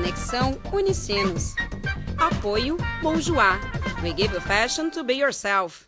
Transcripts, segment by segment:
Conexão Unicinos. Apoio Bonjour. We give you fashion to be yourself.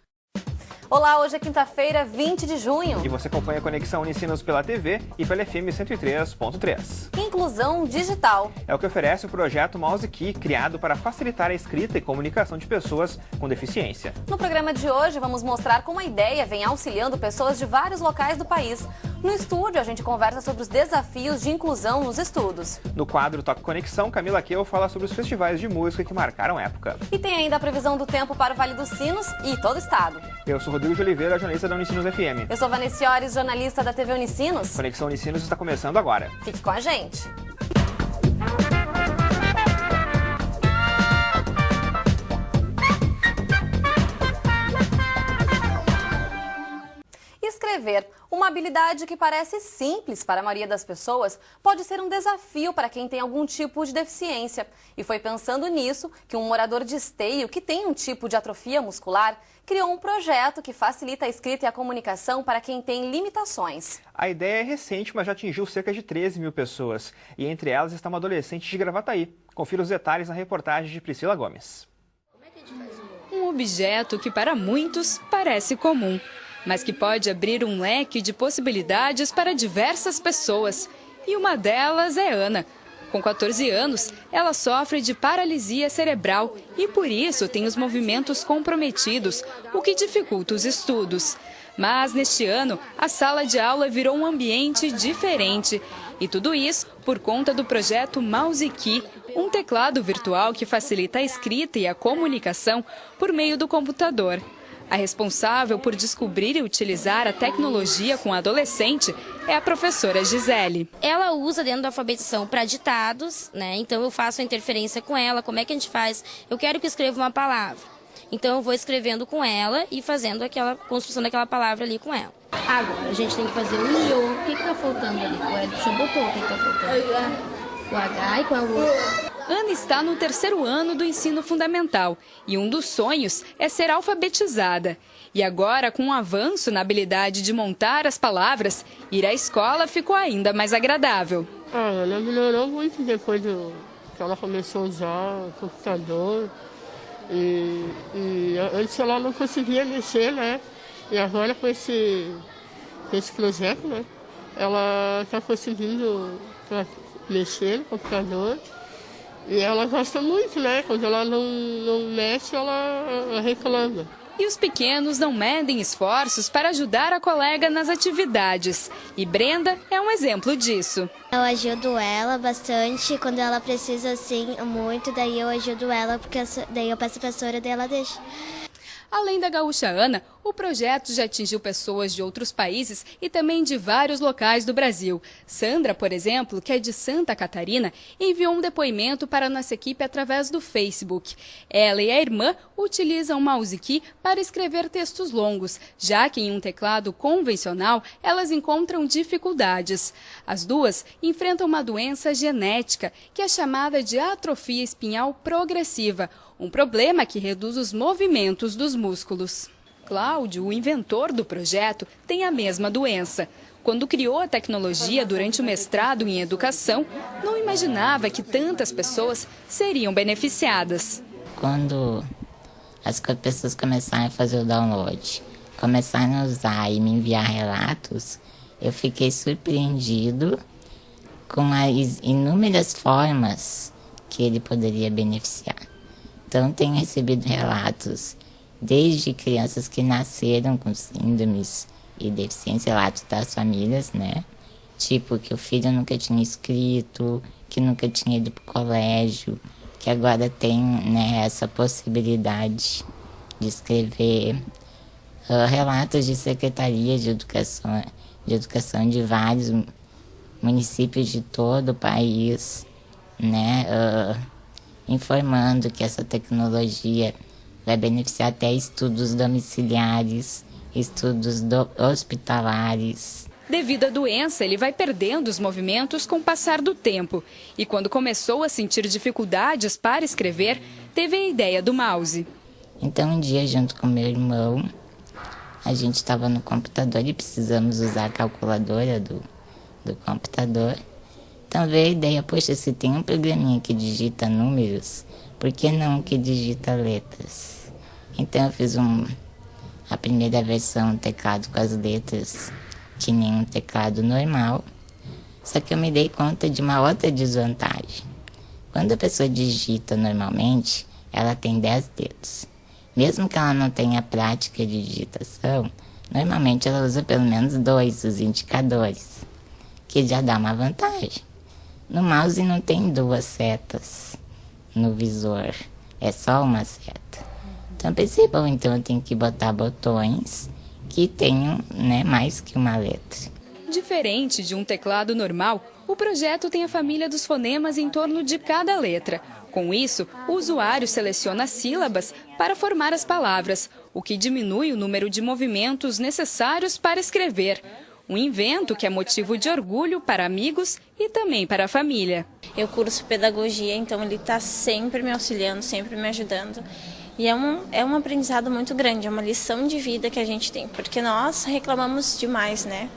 Olá, hoje é quinta-feira, 20 de junho. E você acompanha a Conexão Unicinos pela TV e pela FM 103.3. Inclusão digital. É o que oferece o projeto MouseKey, criado para facilitar a escrita e comunicação de pessoas com deficiência. No programa de hoje, vamos mostrar como a ideia vem auxiliando pessoas de vários locais do país. No estúdio, a gente conversa sobre os desafios de inclusão nos estudos. No quadro Toque Conexão, Camila Keu fala sobre os festivais de música que marcaram a época. E tem ainda a previsão do tempo para o Vale dos Sinos e todo o estado. Eu sou Rodrigo de Oliveira, jornalista da Unicinos FM. Eu sou Vanessa Ores, jornalista da TV Unicinos. Conexão Unicinos está começando agora. Fique com a gente. Escrever, uma habilidade que parece simples para a maioria das pessoas, pode ser um desafio para quem tem algum tipo de deficiência. E foi pensando nisso que um morador de Esteio, que tem um tipo de atrofia muscular, criou um projeto que facilita a escrita e a comunicação para quem tem limitações. A ideia é recente, mas já atingiu cerca de 13 mil pessoas. E entre elas está uma adolescente de Gravataí. Confira os detalhes na reportagem de Priscila Gomes. Um objeto que para muitos parece comum, mas que pode abrir um leque de possibilidades para diversas pessoas. E uma delas é Ana. Com 14 anos, ela sofre de paralisia cerebral e, por isso, tem os movimentos comprometidos, o que dificulta os estudos. Mas, neste ano, a sala de aula virou um ambiente diferente. E tudo isso por conta do projeto MouseKey, um teclado virtual que facilita a escrita e a comunicação por meio do computador. A responsável por descobrir e utilizar a tecnologia com a adolescente é a professora Gisele. Ela usa dentro da alfabetização para ditados, né? Então eu faço a interferência com ela. Como é que a gente faz? Eu quero que escreva uma palavra. Então eu vou escrevendo com ela e fazendo aquela construção daquela palavra ali com ela. Agora a gente tem que fazer o iô. O que está faltando ali? O Edson botou o que está faltando? O H e qual é o outro? Ana está no 3º ano do ensino fundamental e um dos sonhos é ser alfabetizada. E agora, com um avanço na habilidade de montar as palavras, ir à escola ficou ainda mais agradável. Ela melhorou muito depois que ela começou a usar o computador. E antes ela não conseguia mexer, né? E agora com esse projeto, né? Ela está conseguindo mexer no computador. E ela gosta muito, né? Quando ela não mexe, ela reclama. E os pequenos não medem esforços para ajudar a colega nas atividades. E Brenda é um exemplo disso. Eu ajudo ela bastante, quando ela precisa assim muito, daí eu ajudo ela, porque daí eu peço a professora, daí ela deixa. Além da gaúcha Ana, o projeto já atingiu pessoas de outros países e também de vários locais do Brasil. Sandra, por exemplo, que é de Santa Catarina, enviou um depoimento para a nossa equipe através do Facebook. Ela e a irmã utilizam o MouseKey para escrever textos longos, já que em um teclado convencional elas encontram dificuldades. As duas enfrentam uma doença genética, que é chamada de atrofia espinhal progressiva, um problema que reduz os movimentos dos músculos. Cláudio, o inventor do projeto, tem a mesma doença. Quando criou a tecnologia durante o mestrado em educação, não imaginava que tantas pessoas seriam beneficiadas. Quando as pessoas começaram a fazer o download, começaram a usar e me enviar relatos, eu fiquei surpreendido com as inúmeras formas que ele poderia beneficiar. Então, tenho recebido relatos desde crianças que nasceram com síndromes e deficiência, relatos das famílias, né? Tipo, que o filho nunca tinha escrito, que nunca tinha ido para o colégio, que agora tem, né, essa possibilidade de escrever. Relatos de secretarias de educação de vários municípios de todo o país, né? Informando que essa tecnologia vai beneficiar até estudos domiciliares, estudos hospitalares. Devido à doença, ele vai perdendo os movimentos com o passar do tempo. E quando começou a sentir dificuldades para escrever, teve a ideia do mouse. Então, um dia, junto com meu irmão, a gente estava no computador e precisamos usar a calculadora do computador. Então veio a ideia, poxa, se tem um programinha que digita números, por que não que digita letras? Então eu fiz a primeira versão, teclado com as letras, que nem um teclado normal. Só que eu me dei conta de uma outra desvantagem. Quando a pessoa digita normalmente, ela tem 10 dedos. Mesmo que ela não tenha prática de digitação, normalmente ela usa pelo menos 2 os indicadores, que já dá uma vantagem. No mouse não tem 2 setas no visor, é só uma seta. Então pensei, bom, então eu tenho que botar botões que tenham, né, mais que uma letra. Diferente de um teclado normal, o projeto tem a família dos fonemas em torno de cada letra. Com isso, o usuário seleciona sílabas para formar as palavras, o que diminui o número de movimentos necessários para escrever. Um invento que é motivo de orgulho para amigos e também para a família. Eu curso pedagogia, então ele está sempre me auxiliando, sempre me ajudando. E é um aprendizado muito grande, é uma lição de vida que a gente tem, porque nós reclamamos demais, né?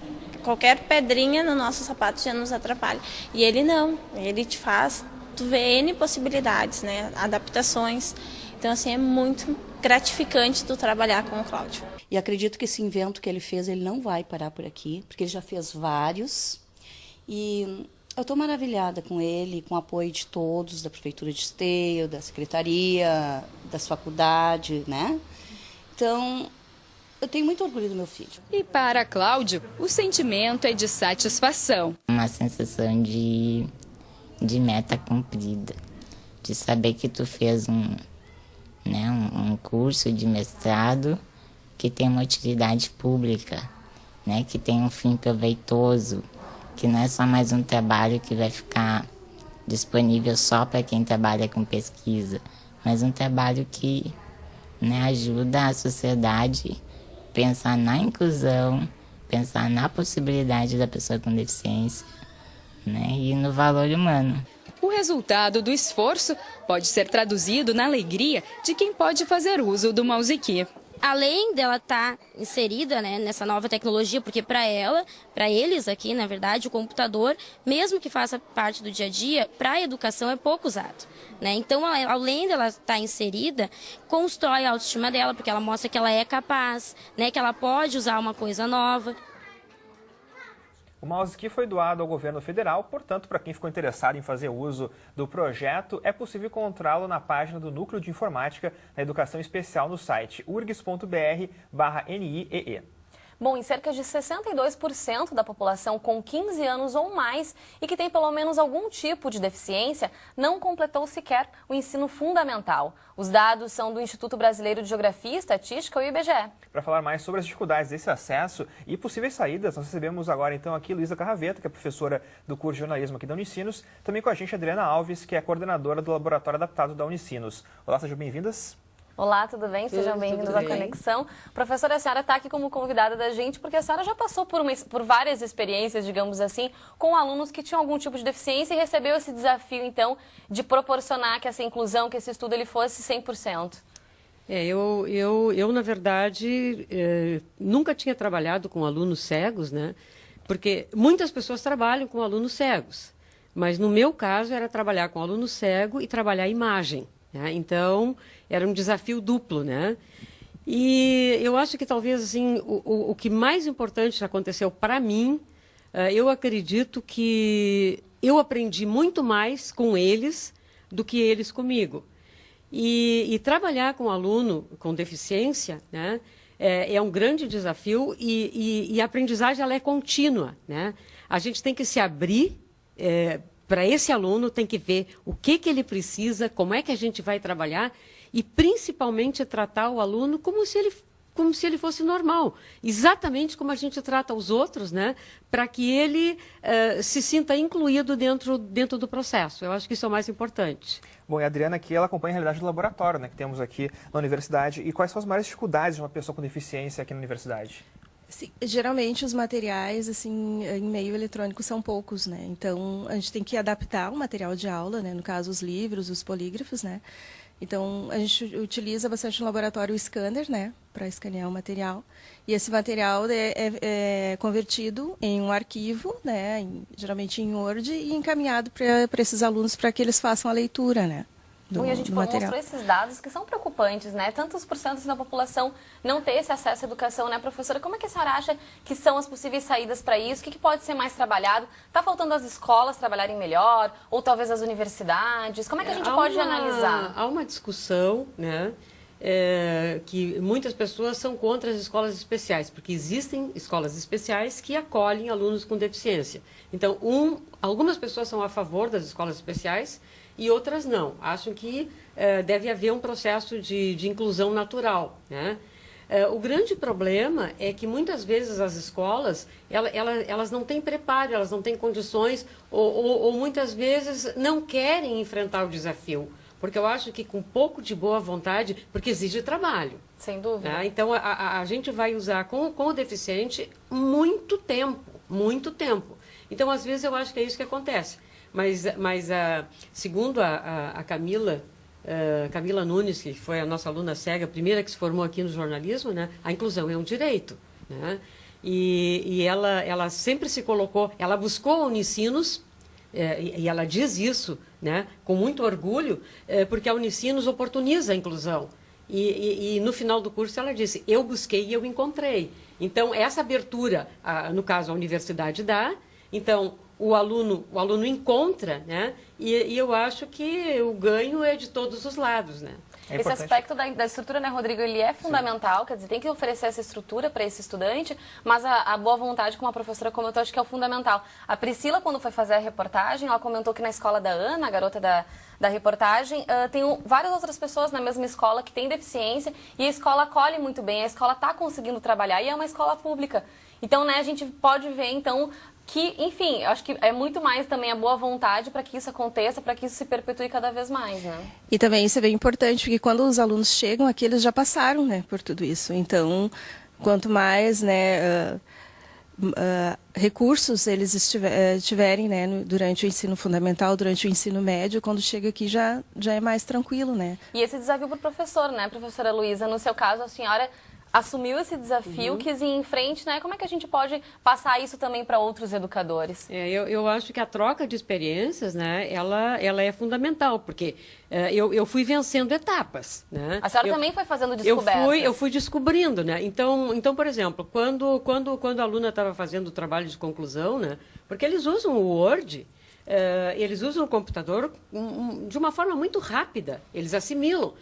Qualquer pedrinha no nosso sapato já nos atrapalha. E ele não, ele te faz, tu vê N possibilidades, né? Adaptações. Então, assim, é muito gratificante tu trabalhar com o Cláudio. E acredito que esse invento que ele fez, ele não vai parar por aqui, porque ele já fez vários. E eu estou maravilhada com ele, com o apoio de todos, da Prefeitura de Esteio, da Secretaria, das faculdades, né? Então, eu tenho muito orgulho do meu filho. E para Cláudio, o sentimento é de satisfação. Uma sensação de meta cumprida, de saber que tu fez um curso de mestrado que tem uma utilidade pública, né? Que tem um fim proveitoso, que não é só mais um trabalho que vai ficar disponível só para quem trabalha com pesquisa, mas um trabalho que, né, ajuda a sociedade a pensar na inclusão, pensar na possibilidade da pessoa com deficiência, né, e no valor humano. O resultado do esforço pode ser traduzido na alegria de quem pode fazer uso do mouse-key. Além dela estar inserida, né, nessa nova tecnologia, porque para eles aqui, na verdade, o computador, mesmo que faça parte do dia a dia, para a educação é pouco usado, né? Então, além dela estar inserida, constrói a autoestima dela, porque ela mostra que ela é capaz, né, que ela pode usar uma coisa nova. O mouse-key foi doado ao governo federal, portanto, para quem ficou interessado em fazer uso do projeto, é possível encontrá-lo na página do Núcleo de Informática da Educação Especial no site urgs.br/NIEE. Bom, em cerca de 62% da população com 15 anos ou mais e que tem pelo menos algum tipo de deficiência não completou sequer o ensino fundamental. Os dados são do Instituto Brasileiro de Geografia e Estatística, o IBGE. Para falar mais sobre as dificuldades desse acesso e possíveis saídas, nós recebemos agora então aqui Luísa Carraveta, que é professora do curso de jornalismo aqui da Unicinos, também com a gente Adriana Alves, que é coordenadora do Laboratório Adaptado da Unicinos. Olá, sejam bem-vindas. Olá, tudo bem? Sejam bem-vindos à Conexão. Professora, a senhora está aqui como convidada da gente porque a senhora já passou por várias experiências, digamos assim, com alunos que tinham algum tipo de deficiência e recebeu esse desafio, então, de proporcionar que essa inclusão, que esse estudo ele fosse 100%. Eu na verdade, nunca tinha trabalhado com alunos cegos, né? Porque muitas pessoas trabalham com alunos cegos, mas no meu caso era trabalhar com aluno cego e trabalhar a imagem. Então, era um desafio duplo, né? E eu acho que talvez assim, o que mais importante aconteceu para mim, eu acredito que eu aprendi muito mais com eles do que eles comigo. E trabalhar com aluno com deficiência, né, é um grande desafio e a aprendizagem ela é contínua, né? A gente tem que se abrir para esse aluno, tem que ver o que ele precisa, como é que a gente vai trabalhar e, principalmente, tratar o aluno como se ele fosse normal, exatamente como a gente trata os outros, né, para que ele se sinta incluído dentro do processo. Eu acho que isso é o mais importante. Bom, e a Adriana aqui, ela acompanha a realidade do laboratório, né, que temos aqui na universidade. E quais são as maiores dificuldades de uma pessoa com deficiência aqui na universidade? Sim, geralmente os materiais assim em meio eletrônico são poucos, né? Então a gente tem que adaptar o material de aula, né? No caso os livros, os polígrafos, né? Então a gente utiliza bastante no laboratório o scanner, né? Para escanear o material. E esse material é convertido em um arquivo, né? Geralmente em Word e encaminhado para esses alunos para que eles façam a leitura, né? E a gente mostrou esses dados que são preocupantes, né? Tantos porcentos da população não ter esse acesso à educação, né, professora? Como é que a senhora acha que são as possíveis saídas para isso? O que pode ser mais trabalhado? Está faltando as escolas trabalharem melhor? Ou talvez as universidades? Como é que a gente pode analisar? Há uma discussão, né? Que muitas pessoas são contra as escolas especiais, porque existem escolas especiais que acolhem alunos com deficiência. Então, algumas pessoas são a favor das escolas especiais e outras não. Acham que deve haver um processo de inclusão natural, né? O grande problema é que muitas vezes as escolas, elas não têm preparo, elas não têm condições ou muitas vezes não querem enfrentar o desafio. Porque eu acho que com pouco de boa vontade, porque exige trabalho. Sem dúvida. Né? Então, a gente vai usar com o deficiente muito tempo, muito tempo. Então, às vezes, eu acho que é isso que acontece. Mas segundo a Camila Nunes, que foi a nossa aluna cega, a primeira que se formou aqui no jornalismo, né? A inclusão é um direito. Né? E ela sempre se colocou, ela buscou a Unicinos, e ela diz isso, né, com muito orgulho, porque a Unicinos oportuniza a inclusão. E no final do curso ela disse, eu busquei e eu encontrei. Então, essa abertura, no caso a universidade dá, então o aluno encontra, né, e eu acho que o ganho é de todos os lados, né. Esse aspecto da estrutura, né, Rodrigo, ele é fundamental, sim. Quer dizer, tem que oferecer essa estrutura para esse estudante, mas a boa vontade, como a professora comentou, acho que é o fundamental. A Priscila, quando foi fazer a reportagem, ela comentou que na escola da Ana, a garota da reportagem, tem várias outras pessoas na mesma escola que têm deficiência e a escola acolhe muito bem, a escola está conseguindo trabalhar e é uma escola pública. Então, né, a gente pode ver, então, que, enfim, eu acho que é muito mais também a boa vontade para que isso aconteça, para que isso se perpetue cada vez mais, né? E também isso é bem importante, porque quando os alunos chegam aqui, eles já passaram, né, por tudo isso. Então, quanto mais, né, recursos eles tiverem, né, durante o ensino fundamental, durante o ensino médio, quando chega aqui já é mais tranquilo, né? E esse desafio para o professor, né, professora Luísa? No seu caso, a senhora assumiu esse desafio, quis ir em frente, né? Como é que a gente pode passar isso também para outros educadores? Eu acho que a troca de experiências, né, ela é fundamental, porque eu fui vencendo etapas, né? A senhora também foi fazendo descobertas. Eu fui descobrindo, né? Então, por exemplo, quando a aluna estava fazendo o trabalho de conclusão, né? Porque eles usam o Word, eles usam o computador de uma forma muito rápida, eles assimilam.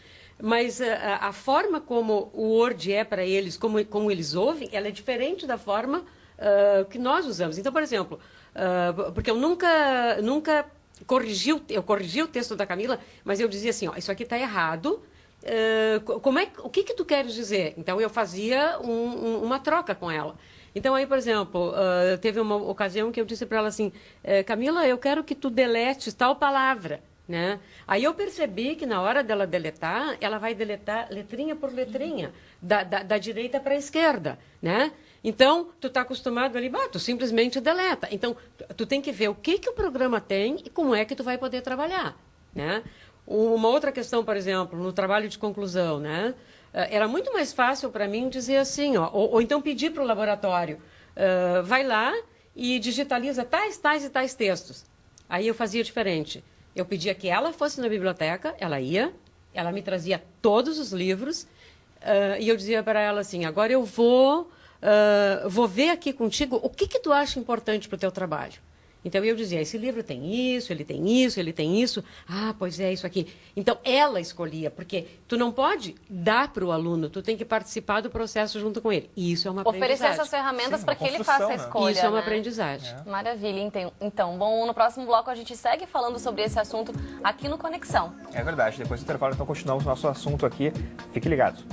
Mas a forma como o Word é para eles, como eles ouvem, ela é diferente da forma que nós usamos. Então, por exemplo, porque eu nunca corrigi o texto da Camila, mas eu dizia assim, ó, isso aqui está errado, o que tu queres dizer? Então, eu fazia uma troca com ela. Então, aí, por exemplo, teve uma ocasião que eu disse para ela assim, Camila, eu quero que tu deletes tal palavra. Né? Aí eu percebi que na hora dela deletar, ela vai deletar letrinha por letrinha, da direita para a esquerda, né? Então, tu está acostumado ali, tu simplesmente deleta. Então, tu tem que ver o que o programa tem e como é que tu vai poder trabalhar, né? Uma outra questão, por exemplo, no trabalho de conclusão, né? Era muito mais fácil para mim dizer assim, ó, ou então pedir para o laboratório, vai lá e digitaliza tais e tais textos. Aí eu fazia diferente. Eu pedia que ela fosse na biblioteca, ela ia, ela me trazia todos os livros e eu dizia para ela assim, agora eu vou ver aqui contigo o que tu acha importante para o teu trabalho. Então eu dizia, esse livro tem isso, ele tem isso, ele tem isso. Ah, pois é, isso aqui. Então ela escolhia, porque tu não pode dar para o aluno, tu tem que participar do processo junto com ele. E isso é uma aprendizagem. Oferecer essas ferramentas para que ele faça a escolha. Isso é uma né? aprendizagem. Maravilha, então. Bom, no próximo bloco a gente segue falando sobre esse assunto aqui no Conexão. É verdade. Depois do intervalo, então, continuamos o nosso assunto aqui. Fique ligado.